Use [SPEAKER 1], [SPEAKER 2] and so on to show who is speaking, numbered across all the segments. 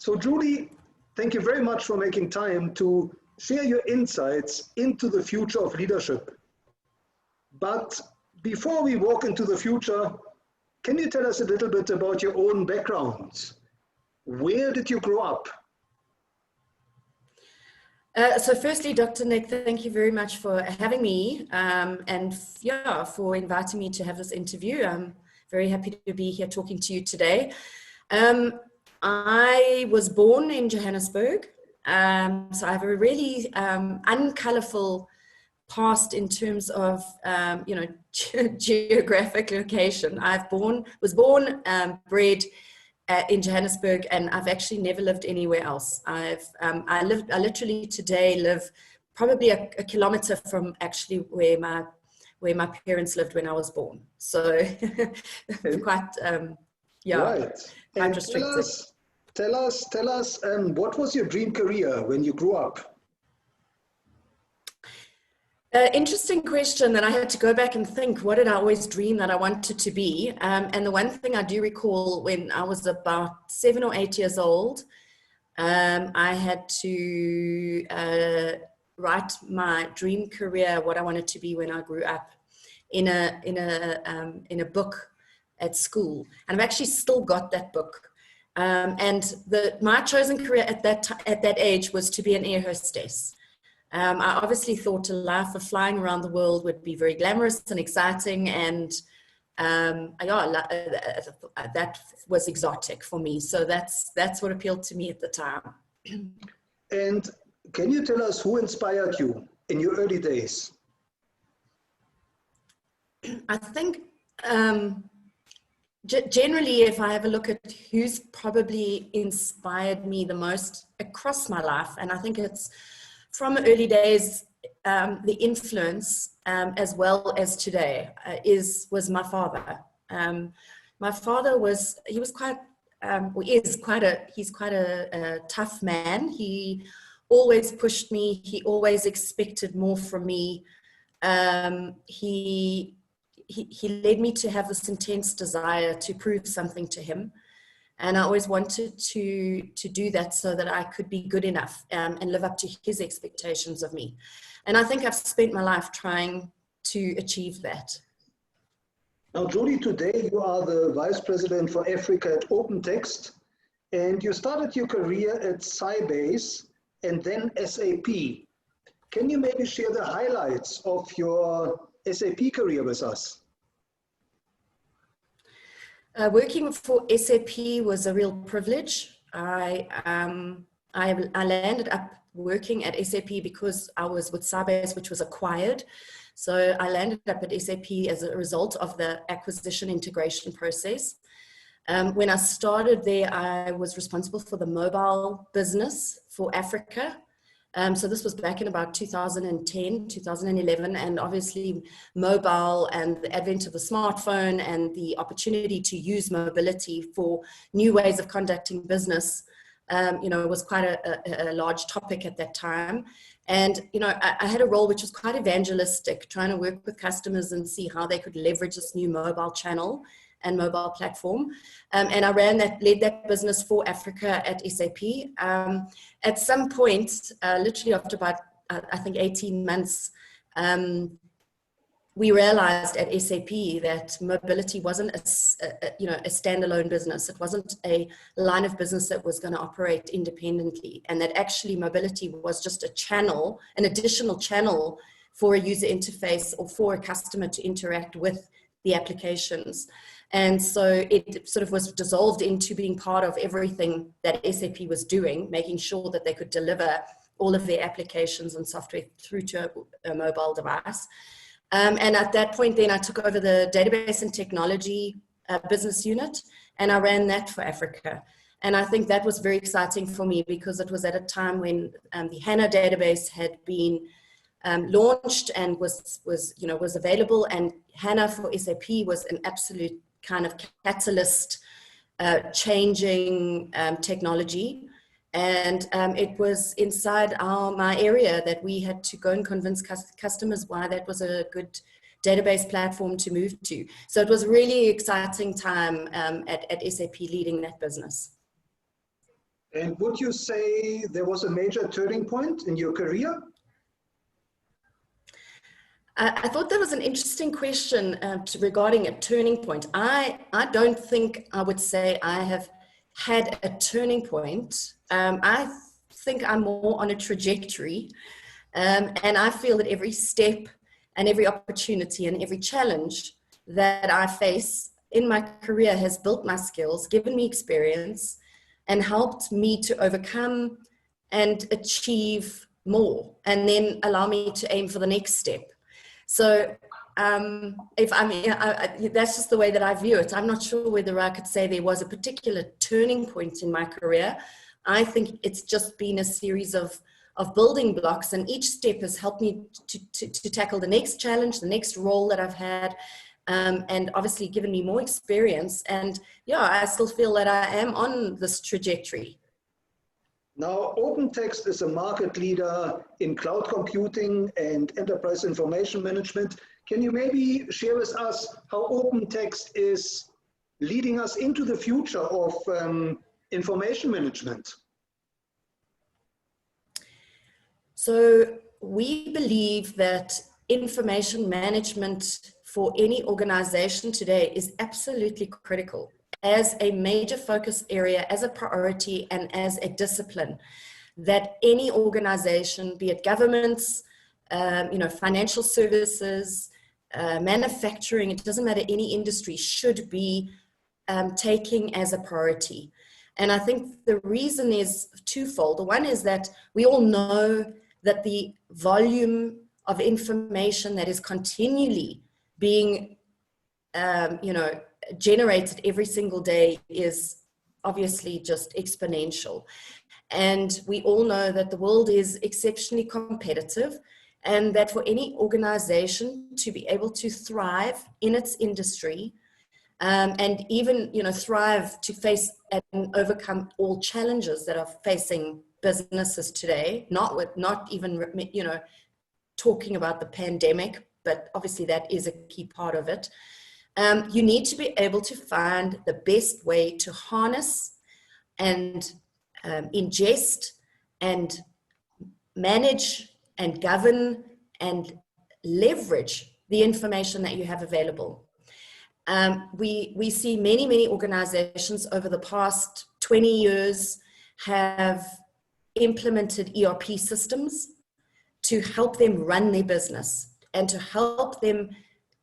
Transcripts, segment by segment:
[SPEAKER 1] So Julie, thank you very much for making time to share your insights into the future of leadership. But before we walk into the future, can you tell us a little bit about your own background? Where did you grow up?
[SPEAKER 2] So firstly, Dr. Nick, thank you very much for having me and yeah, for inviting me to have this interview. I'm very happy to be here talking to you today. I was born in Johannesburg, so I have a really uncolourful past in terms of you know, geographic location. Was born, bred in Johannesburg, and I've actually never lived anywhere else. I literally today live probably a kilometer from actually where my parents lived when I was born. So quite yeah,
[SPEAKER 1] right.
[SPEAKER 2] quite
[SPEAKER 1] And
[SPEAKER 2] restricted.
[SPEAKER 1] tell us, what was your dream career when you grew up?
[SPEAKER 2] Interesting question that I had to go back and think, what did I always dream that I wanted to be? And the one thing I do recall, when I was about 7 or 8 years old, I had to write my dream career, what I wanted to be when I grew up, in a book at school. And I've actually still got that book. And my chosen career at that age was to be an air hostess. I obviously thought a life of flying around the world would be very glamorous and exciting, and that was exotic for me. So that's what appealed to me at the time.
[SPEAKER 1] And can you tell us who inspired you in your early days?
[SPEAKER 2] I think generally, if I have a look at who's probably inspired me the most across my life, and I think it's from early days, the influence as well as today was my father. My father was quite a tough man. He always pushed me. He always expected more from me. He led me to have this intense desire to prove something to him. And I always wanted to do that so that I could be good enough and live up to his expectations of me. And I think I've spent my life trying to achieve that.
[SPEAKER 1] Now, Julie, today you are the Vice President for Africa at OpenText, and you started your career at Sybase and then SAP. Can you maybe share the highlights of your SAP career with us?
[SPEAKER 2] Working for SAP was a real privilege. I landed up working at SAP because I was with Sybase, which was acquired. So I landed up at SAP as a result of the acquisition integration process. When I started there, I was responsible for the mobile business for Africa. So this was back in about 2010, 2011, and obviously mobile and the advent of the smartphone and the opportunity to use mobility for new ways of conducting business, you know, was quite a large topic at that time. And, you know, I had a role which was quite evangelistic, trying to work with customers and see how they could leverage this new mobile channel and mobile platform. And I led that business for Africa at SAP. At some point, literally after about, I think 18 months, we realized at SAP that mobility wasn't a standalone business. It wasn't a line of business that was going to operate independently, and that actually mobility was just a channel, an additional channel for a user interface or for a customer to interact with the applications. And so it sort of was dissolved into being part of everything that SAP was doing, making sure that they could deliver all of their applications and software through to a mobile device. And at that point then I took over the database and technology business unit, and I ran that for Africa. And I think that was very exciting for me because it was at a time when the HANA database had been launched and was available, and HANA for SAP was an absolute kind of catalyst changing technology. And it was inside my area that we had to go and convince customers why that was a good database platform to move to. So it was a really exciting time at SAP leading that business.
[SPEAKER 1] And would you say there was a major turning point in your career?
[SPEAKER 2] I thought that was an interesting question regarding a turning point. I don't think I would say I have had a turning point. I think I'm more on a trajectory. And I feel that every step and every opportunity and every challenge that I face in my career has built my skills, given me experience, and helped me to overcome and achieve more, and then allow me to aim for the next step. So if I mean, that's just the way that I view it. I'm not sure whether I could say there was a particular turning point in my career. I think it's just been a series of building blocks, and each step has helped me to tackle the next challenge, the next role that I've had, and obviously given me more experience. And yeah, I still feel that I am on this trajectory.
[SPEAKER 1] Now, OpenText is a market leader in cloud computing and enterprise information management. Can you maybe share with us how OpenText is leading us into the future of information management?
[SPEAKER 2] So we believe that information management for any organization today is absolutely critical as a major focus area, as a priority, and as a discipline that any organization, be it governments, financial services, manufacturing, it doesn't matter, any industry should be taking as a priority. And I think the reason is twofold. The one is that we all know that the volume of information that is continually being, generated every single day is obviously just exponential. And we all know that the world is exceptionally competitive, and that for any organization to be able to thrive in its industry, and even thrive to face and overcome all challenges that are facing businesses today, not even talking about the pandemic, but obviously that is a key part of it. You need to be able to find the best way to harness and ingest and manage and govern and leverage the information that you have available. We see many organizations over the past 20 years have implemented ERP systems to help them run their business and to help them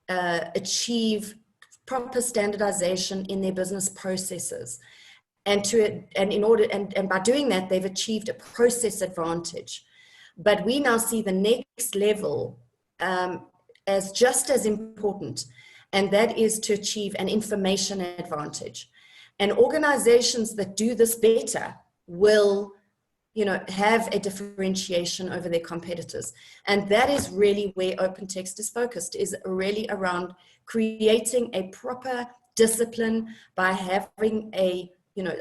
[SPEAKER 2] achieve proper standardization in their business processes. And by doing that, they've achieved a process advantage. But we now see the next level as just as important, and that is to achieve an information advantage. And organizations that do this better will have a differentiation over their competitors. And that is really where OpenText is focused, is really around creating a proper discipline by having a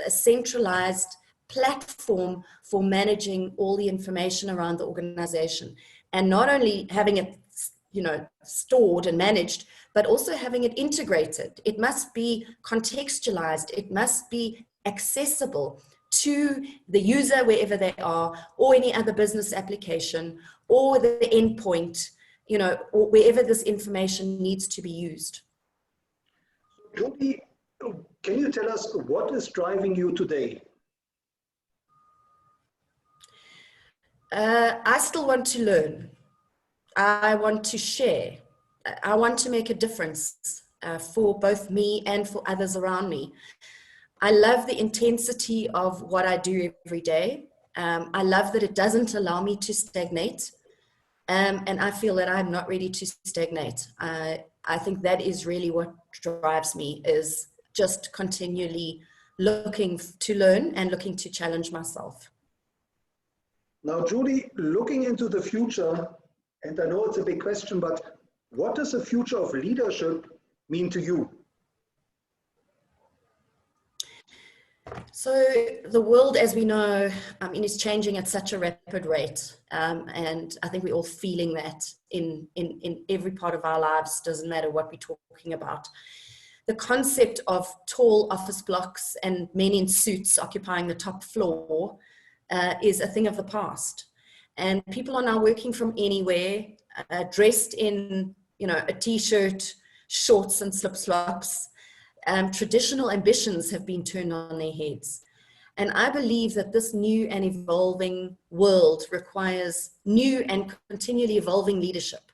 [SPEAKER 2] centralized platform for managing all the information around the organization. And not only having it, stored and managed, but also having it integrated. It must be contextualized. It must be accessible to the user wherever they are, or any other business application, or the endpoint, or wherever this information needs to be used.
[SPEAKER 1] Judy, can you tell us what is driving you today?
[SPEAKER 2] I still want to learn. I want to share. I want to make a difference for both me and for others around me. I love the intensity of what I do every day. I love that it doesn't allow me to stagnate. And I feel that I'm not ready to stagnate. I think that is really what drives me, is just continually looking to learn and looking to challenge myself.
[SPEAKER 1] Now, Judy, looking into the future, and I know it's a big question, but what does the future of leadership mean to you?
[SPEAKER 2] So the world, as we know, is changing at such a rapid rate. And I think we're all feeling that in every part of our lives, doesn't matter what we're talking about. the concept of tall office blocks and men in suits occupying the top floor is a thing of the past. And people are now working from anywhere, dressed in, a t-shirt, shorts and slip-flops. Traditional ambitions have been turned on their heads. And I believe that this new and evolving world requires new and continually evolving leadership.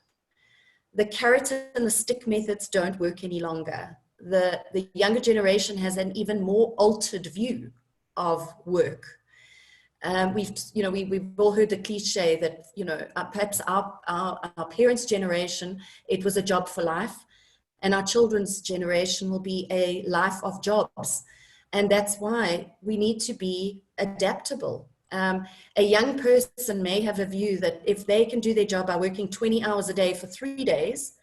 [SPEAKER 2] The carrot and the stick methods don't work any longer. The younger generation has an even more altered view of work. We've all heard the cliche that, perhaps our parents' generation, it was a job for life, and our children's generation will be a life of jobs. And that's why we need to be adaptable. A young person may have a view that if they can do their job by working 20 hours a day for 3 days,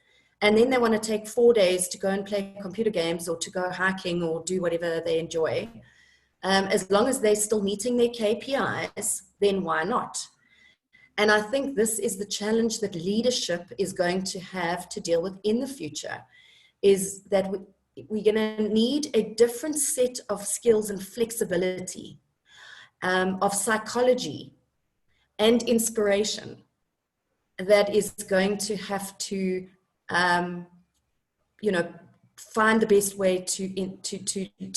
[SPEAKER 2] and then they want to take 4 days to go and play computer games or to go hiking or do whatever they enjoy, as long as they're still meeting their KPIs, then why not? And I think this is the challenge that leadership is going to have to deal with in the future, is that we're going to need a different set of skills and flexibility, of psychology and inspiration that is going to have to, find the best way to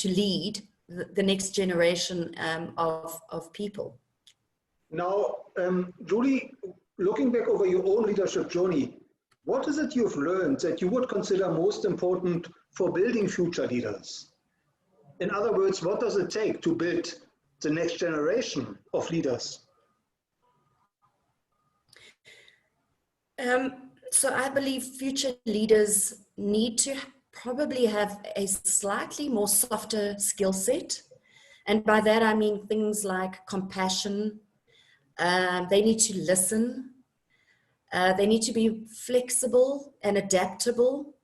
[SPEAKER 2] lead the next generation of people.
[SPEAKER 1] Now, Julie, looking back over your own leadership journey, what is it you've learned that you would consider most important for building future leaders? In other words, what does it take to build the next generation of leaders?
[SPEAKER 2] So I believe future leaders need to probably have a slightly more softer skill set. And by that, I mean things like compassion. They need to listen. They need to be flexible and adaptable.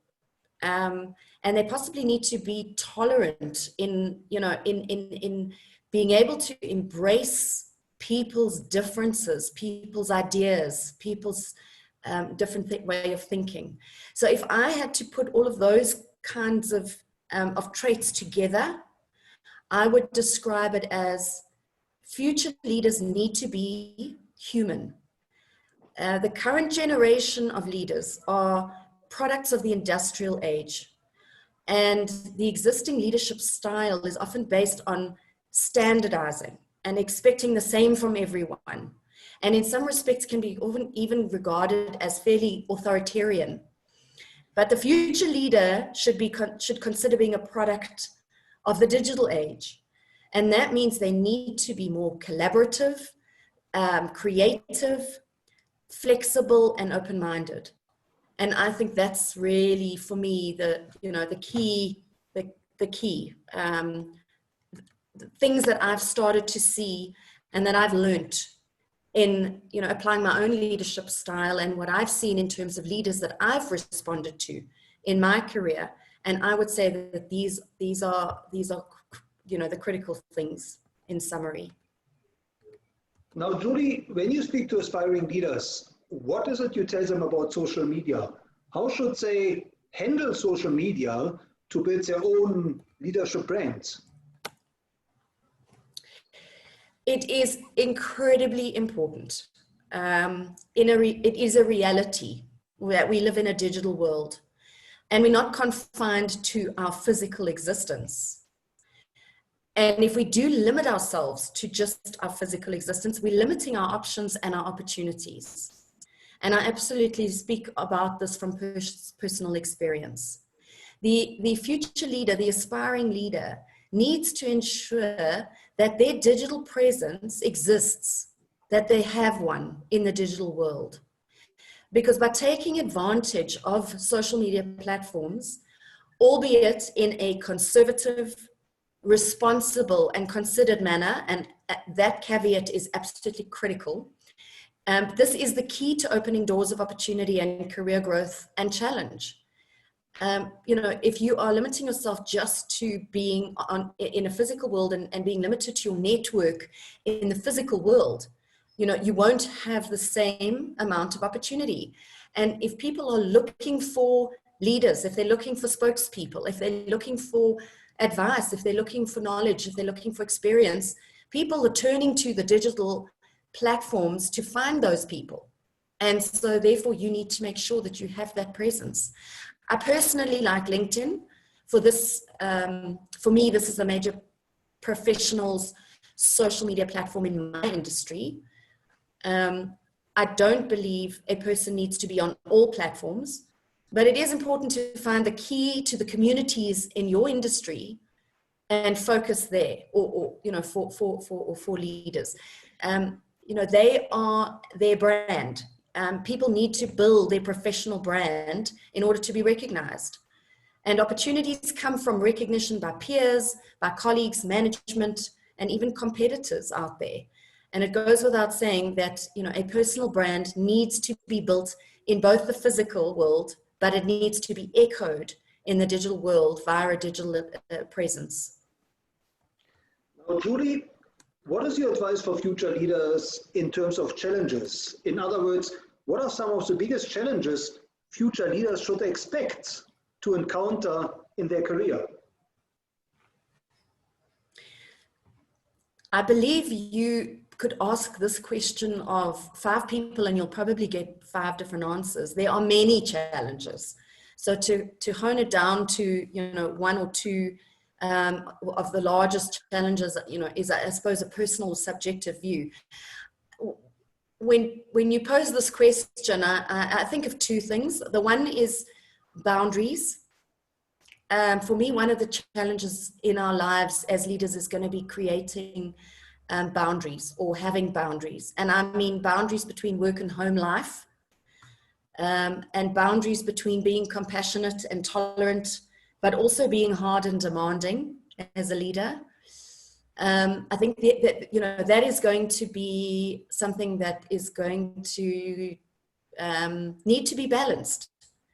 [SPEAKER 2] And they possibly need to be tolerant in being able to embrace people's differences, people's ideas, people's different way of thinking. So if I had to put all of those kinds of traits together, I would describe it as future leaders need to be human. The current generation of leaders are products of the industrial age, and the existing leadership style is often based on standardizing and expecting the same from everyone, and in some respects can be even regarded as fairly authoritarian. But the future leader should consider being a product of the digital age, and that means they need to be more collaborative, creative, flexible, and open-minded. And I think that's really, for me, the key things that I've started to see and that I've learned in, applying my own leadership style and what I've seen in terms of leaders that I've responded to in my career. And I would say that these are the critical things in summary.
[SPEAKER 1] Now, Julie, when you speak to aspiring leaders, what is it you tell them about social media? How should they handle social media to build their own leadership brands?
[SPEAKER 2] It is incredibly important. It is a reality that we live in a digital world, and we're not confined to our physical existence. And if we do limit ourselves to just our physical existence, we're limiting our options and our opportunities. And I absolutely speak about this from personal experience. The future leader, the aspiring leader, needs to ensure that their digital presence exists, that they have one in the digital world. Because by taking advantage of social media platforms, albeit in a conservative, responsible, and considered manner, and that caveat is absolutely critical, this is the key to opening doors of opportunity and career growth and challenge. If you are limiting yourself just to being in a physical world and being limited to your network in the physical world, you won't have the same amount of opportunity. And if people are looking for leaders, if they're looking for spokespeople, if they're looking for advice, if they're looking for knowledge, if they're looking for experience, people are turning to the digital platforms to find those people. And so therefore you need to make sure that you have that presence. I personally like LinkedIn. For this, for me, this is a major professionals social media platform in my industry. I don't believe a person needs to be on all platforms, but it is important to find the key to the communities in your industry and focus there, or you know, for leaders. You know, they are their brand. People need to build their professional brand in order to be recognized. And opportunities come from recognition by peers, by colleagues, management, and even competitors out there. And it goes without saying that, you know, a personal brand needs to be built in both the physical world, but it needs to be echoed in the digital world via a digital presence.
[SPEAKER 1] Now, Julie, what is your advice for future leaders in terms of challenges? In other words, what are some of the biggest challenges future leaders should expect to encounter in their career?
[SPEAKER 2] I believe you could ask this question of 5 people and you'll probably get 5 different answers. There are many challenges. So to hone it down to, you know, 1 or 2 of the largest challenges, you know, is, I suppose, a personal subjective view. When you pose this question, I think of 2 things. The one is boundaries. For me, one of the challenges in our lives as leaders is going to be creating boundaries or having boundaries. And I mean boundaries between work and home life, and boundaries between being compassionate and tolerant, but also being hard and demanding as a leader. I think that, you know, that is going to be something that is going to need to be balanced.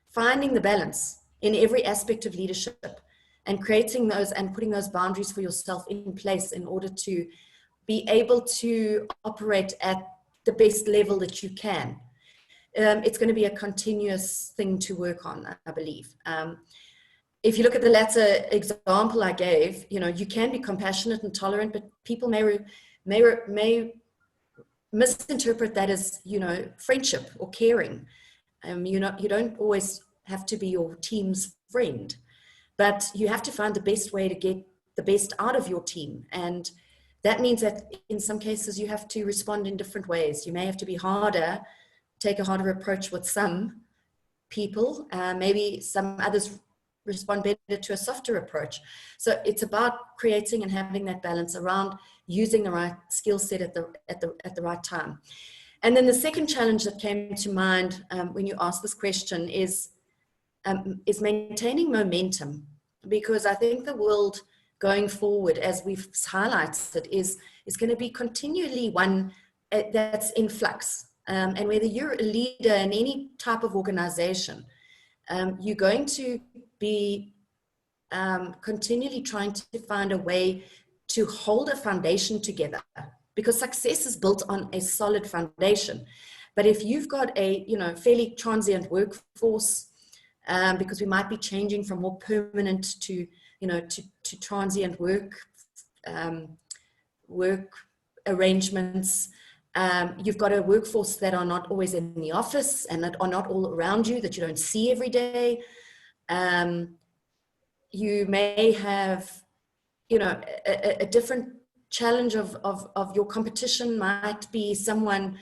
[SPEAKER 2] Finding the balance in every aspect of leadership and creating those and putting those boundaries for yourself in place in order to be able to operate at the best level that you can. It's going to be a continuous thing to work on, I believe. If you look at the latter example I gave, you know, you can be compassionate and tolerant, but people may misinterpret that as, you know, friendship or caring. You know, you don't always have to be your team's friend, but you have to find the best way to get the best out of your team. And that means that in some cases you have to respond in different ways. You may have to be harder, take a harder approach with some people, maybe some others respond better to a softer approach. So it's about creating and having that balance around using the right skill set at the right time. And then the second challenge that came to mind when you asked this question is maintaining momentum, because I think the world going forward, as we've highlighted, is going to be continually one that's in flux. And whether you're a leader in any type of organization, you're going to be continually trying to find a way to hold a foundation together, because success is built on a solid foundation. But if you've got a, you know, fairly transient workforce, because we might be changing from more permanent to, you know, to transient work arrangements. You've got a workforce that are not always in the office and that are not all around you, that you don't see every day. You may have, you know, a different challenge of your competition might be someone,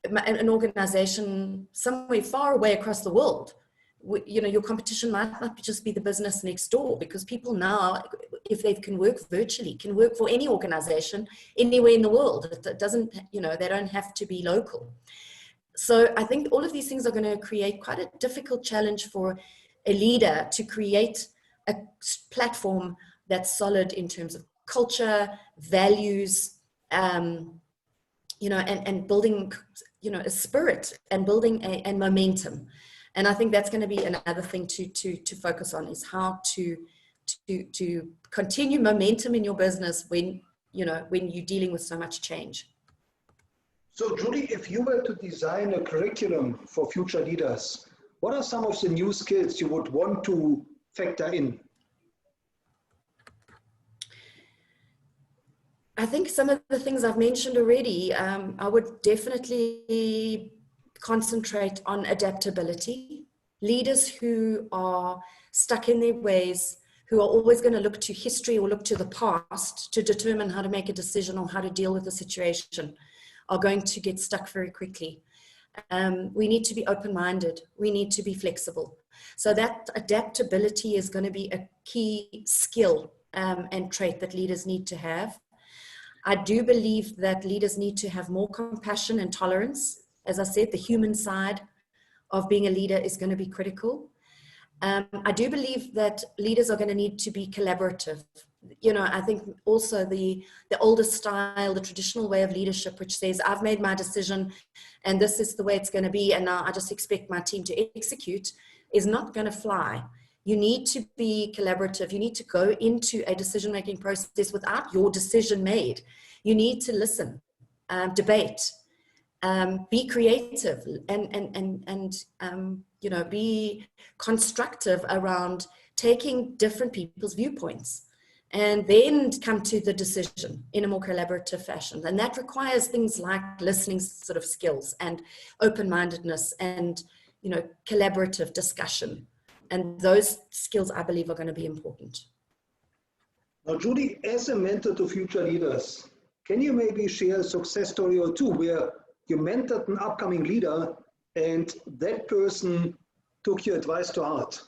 [SPEAKER 2] an organization somewhere far away across the world. You know, your competition might not just be the business next door, because people now, if they can work virtually, can work for any organization anywhere in the world. It doesn't, you know, they don't have to be local. So I think all of these things are going to create quite a difficult challenge for a leader to create a platform that's solid in terms of culture, values, you know, and building, you know, a spirit and building a momentum. And I think that's going to be another thing to focus on, is how to continue momentum in your business when, you know, when you're dealing with so much change.
[SPEAKER 1] So Julie, if you were to design a curriculum for future leaders, what are some of the new skills you would want to factor in?
[SPEAKER 2] I think some of the things I've mentioned already, I would definitely concentrate on adaptability. Leaders who are stuck in their ways, who are always going to look to history or look to the past to determine how to make a decision or how to deal with the situation, are going to get stuck very quickly. We need to be open-minded. We need to be flexible. So that adaptability is going to be a key skill and trait that leaders need to have. I do believe that leaders need to have more compassion and tolerance. As I said, the human side of being a leader is going to be critical. I do believe that leaders are going to need to be collaborative. You know, I think also the older style, the traditional way of leadership, which says, I've made my decision and this is the way it's going to be, and now I just expect my team to execute, is not going to fly. You need to be collaborative. You need to go into a decision-making process without your decision made. You need to listen, debate, be creative, and you know, be constructive around taking different people's viewpoints, and then come to the decision in a more collaborative fashion. And that requires things like listening sort of skills and open-mindedness and, you know, collaborative discussion. And those skills, I believe, are going to be important.
[SPEAKER 1] Now, Judy, as a mentor to future leaders, can you maybe share a success story or two where you mentored an upcoming leader and that person took your advice to heart?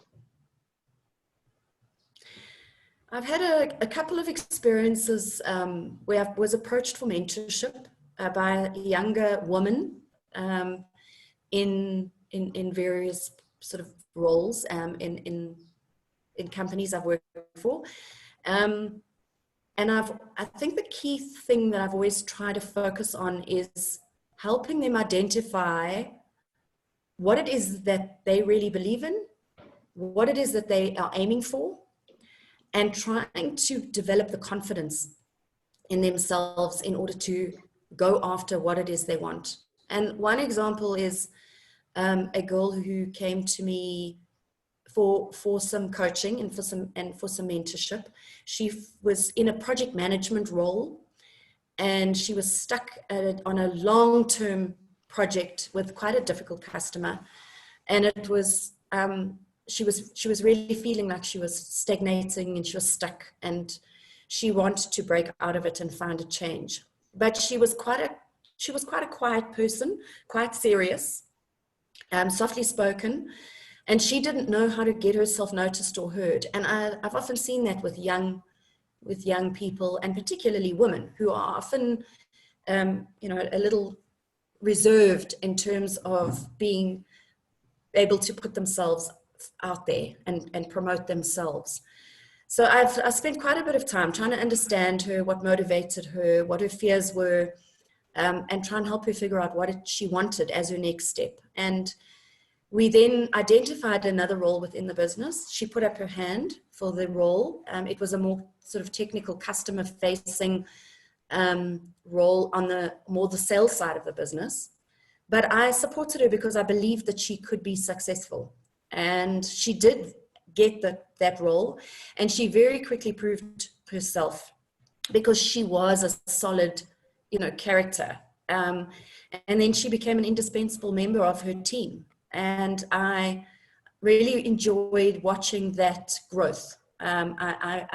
[SPEAKER 2] I've had a couple of experiences where I was approached for mentorship by a younger woman in various sort of roles in companies I've worked for. And I think the key thing that I've always tried to focus on is helping them identify what it is that they really believe in, what it is that they are aiming for, and trying to develop the confidence in themselves in order to go after what it is they want. And one example is a girl who came to me for some coaching and for some mentorship. She was in a project management role, and she was stuck on a long-term project with quite a difficult customer, and it was she was really feeling like she was stagnating and she was stuck, and she wanted to break out of it and find a change. But she was quite a quiet person, quite serious, softly spoken, and she didn't know how to get herself noticed or heard. And I've often seen that with young people, and particularly women, who are often you know, a little reserved in terms of being able to put themselves out there and promote themselves. So I spent quite a bit of time trying to understand her, what motivated her, what her fears were, and try and help her figure out what she wanted as her next step. And we then identified another role within the business. She put up her hand for the role. It was a more sort of technical, customer-facing role on the sales side of the business. But I supported her because I believed that she could be successful. And she did get that role. And she very quickly proved herself because she was a solid, you know, character. And then she became an indispensable member of her team. And I really enjoyed watching that growth. I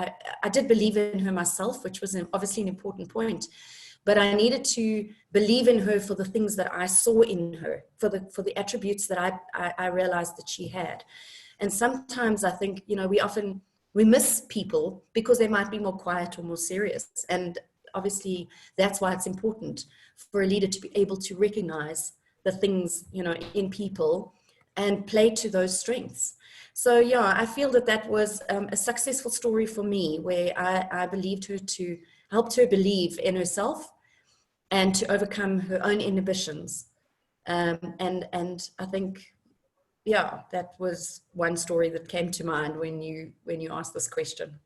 [SPEAKER 2] did believe in her myself, which was obviously an important point. But I needed to believe in her for the things that I saw in her, for the attributes that I realized that she had. And sometimes I think, you know, we miss people because they might be more quiet or more serious. And obviously that's why it's important for a leader to be able to recognize the things, you know, in people and play to those strengths. So yeah, I feel that was a successful story for me, where I believed her to helped her believe in herself and to overcome her own inhibitions. And I think, yeah, that was one story that came to mind when you asked this question.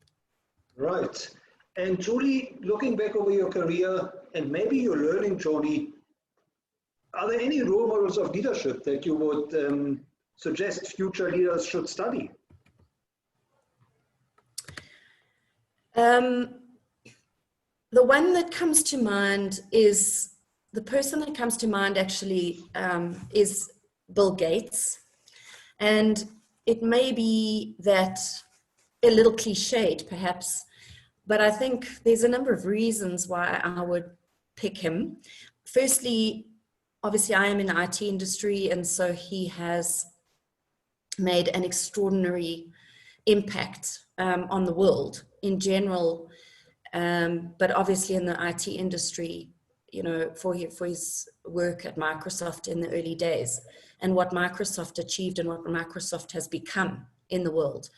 [SPEAKER 1] Right. And Julie, looking back over your career and maybe your learning journey, are there any role models of leadership that you would suggest future leaders should study?
[SPEAKER 2] The one that comes to mind is, the person that comes to mind actually is Bill Gates. And it may be that a little cliched perhaps, but I think there's a number of reasons why I would pick him. Firstly, obviously I am in the IT industry, and so he has made an extraordinary impact on the world in general, but obviously in the IT industry, you know, for his work at Microsoft in the early days, and what Microsoft achieved and what Microsoft has become in the world.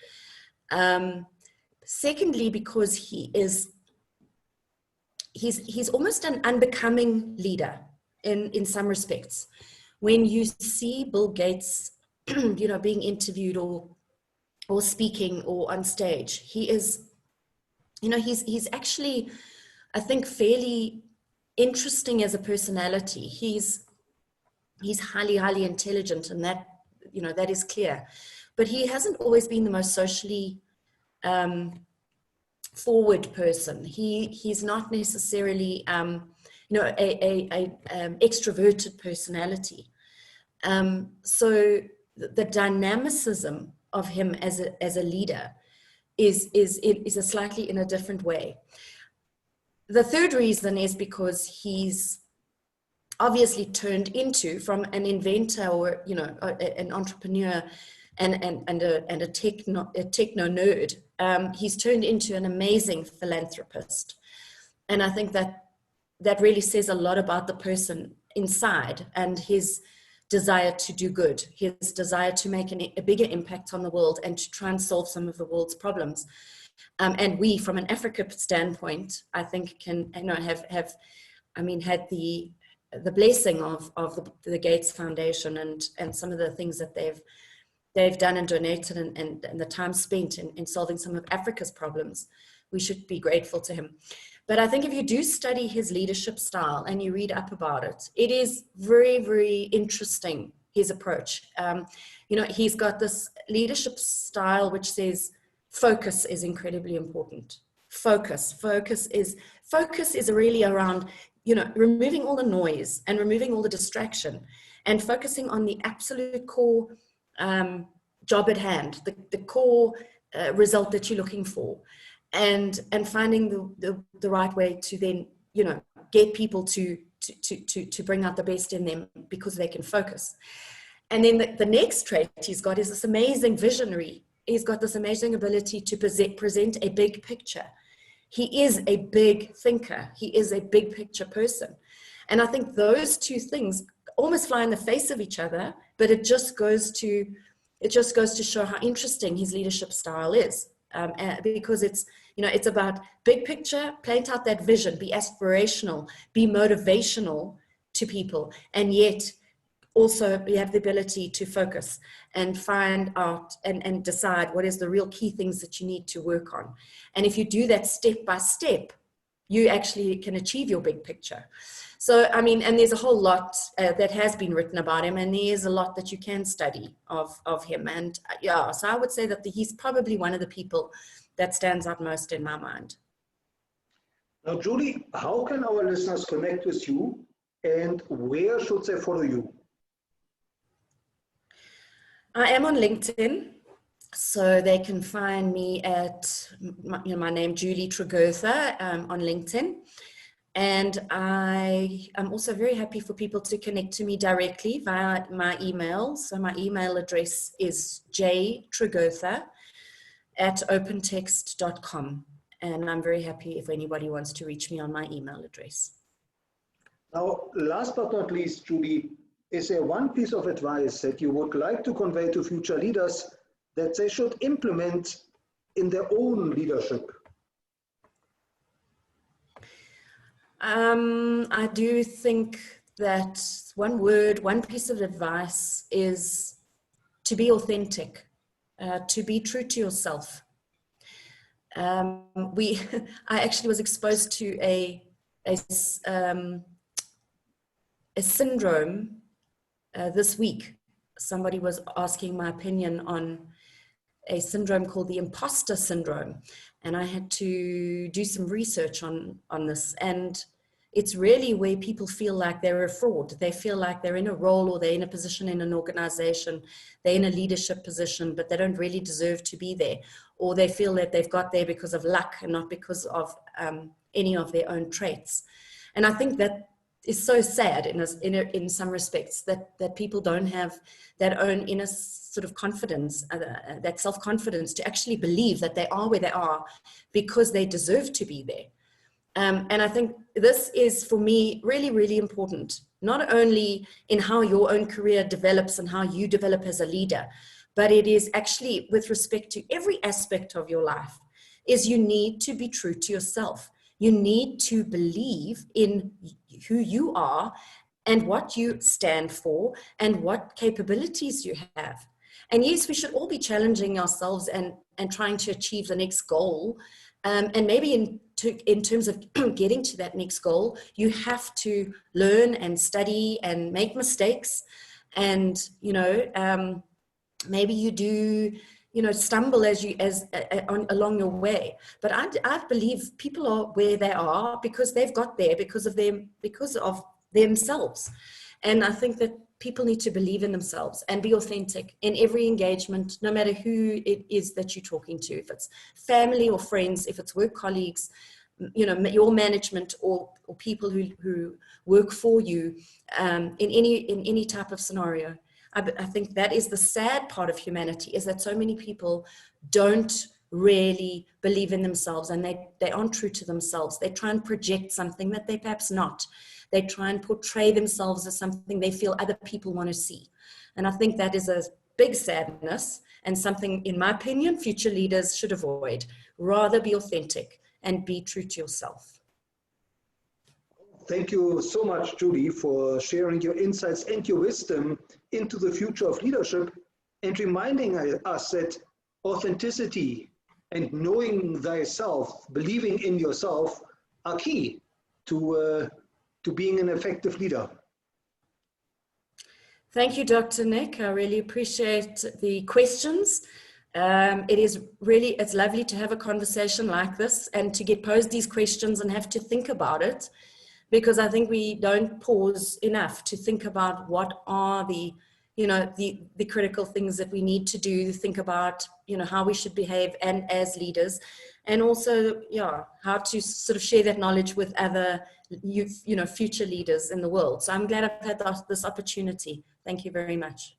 [SPEAKER 2] Secondly, because he's almost an unbecoming leader in some respects. When you see Bill Gates, you know, being interviewed or speaking or on stage, he is, you know, he's actually, I think, fairly interesting as a personality. He's highly intelligent, and that, you know, that is clear. But he hasn't always been the most socially forward person. He's not necessarily, you know, a extroverted personality. So the dynamicism of him as a leader is a slightly in a different way. The third reason is because he's obviously turned into, from an inventor or, you know, an entrepreneur and a techno nerd, he's turned into an amazing philanthropist. And I think that really says a lot about the person inside and his desire to do good, his desire to make a bigger impact on the world and to try and solve some of the world's problems. And we, from an Africa standpoint, I think can, you know, have had the blessing of the Gates Foundation and some of the things that they've done and donated and the time spent in solving some of Africa's problems. We should be grateful to him. But I think if you do study his leadership style and you read up about it, it is very, very interesting, his approach. You know, he's got this leadership style which says focus is incredibly important. Focus is really around, you know, removing all the noise and removing all the distraction and focusing on the absolute core job at hand, the core result that you're looking for. And finding the right way to then, you know, get people to bring out the best in them because they can focus. And then the next trait he's got is this amazing visionary. He's got this amazing ability to present a big picture. He is a big thinker. He is a big picture person. And I think those two things almost fly in the face of each other, but it just goes to show how interesting his leadership style is. Because it's, you know, it's about big picture, paint out that vision, be aspirational, be motivational to people, and yet also you have the ability to focus and find out and decide what is the real key things that you need to work on. And if you do that step by step, you actually can achieve your big picture. So, I mean, and there's a whole lot that has been written about him, and there's a lot that you can study of him. And yeah, so I would say that he's probably one of the people that stands out most in my mind.
[SPEAKER 1] Now, Julie, how can our listeners connect with you, and where should they follow you?
[SPEAKER 2] I am on LinkedIn, so they can find me at my name, Julie Tregurtha, on LinkedIn. And I am also very happy for people to connect to me directly via my email. So my email address is jtregurtha@opentext.com. And I'm very happy if anybody wants to reach me on my email address.
[SPEAKER 1] Now, last but not least, Julie, is there one piece of advice that you would like to convey to future leaders that they should implement in their own leadership?
[SPEAKER 2] I do think that one piece of advice is to be authentic, to be true to yourself. I actually was exposed to a syndrome this week. somebody was asking my opinion on a syndrome called the imposter syndrome. And I had to do some research on this. And it's really where people feel like they're a fraud. They feel like they're in a role or they're in a position in an organization, they're in a leadership position, but they don't really deserve to be there. Or they feel that they've got there because of luck and not because of any of their own traits. And I think that is so sad in some respects, that people don't have that own inner sort of confidence, that self-confidence to actually believe that they are where they are because they deserve to be there. And I think this is, for me, really, really important, not only in how your own career develops and how you develop as a leader, but it is actually with respect to every aspect of your life, is you need to be true to yourself. You need to believe in who you are and what you stand for and what capabilities you have. And yes, we should all be challenging ourselves and trying to achieve the next goal. And maybe in terms of getting to that next goal, you have to learn and study and make mistakes. And, maybe you do, stumble along your way. But I believe people are where they are because they've got there because of themselves. And I think that people need to believe in themselves and be authentic in every engagement, no matter who it is that you're talking to, if it's family or friends, if it's work colleagues, your management or people who work for you, in any type of scenario. I think that is the sad part of humanity, is that so many people don't really believe in themselves, and they aren't true to themselves. They try and project something that they perhaps not. They try and portray themselves as something they feel other people want to see. And I think that is a big sadness and something, in my opinion, future leaders should avoid. Rather be authentic and be true to yourself.
[SPEAKER 1] Thank you so much, Judy, for sharing your insights and your wisdom into the future of leadership and reminding us that authenticity and knowing thyself, believing in yourself, are key to being an effective leader.
[SPEAKER 2] Thank you, Dr. Nick. I really appreciate the questions. It's lovely to have a conversation like this and to get posed these questions and have to think about it, because I think we don't pause enough to think about what are the critical things that we need to do, think about, how we should behave and as leaders, and also, how to sort of share that knowledge with other, future leaders in the world. So I'm glad I've had this opportunity. Thank you very much.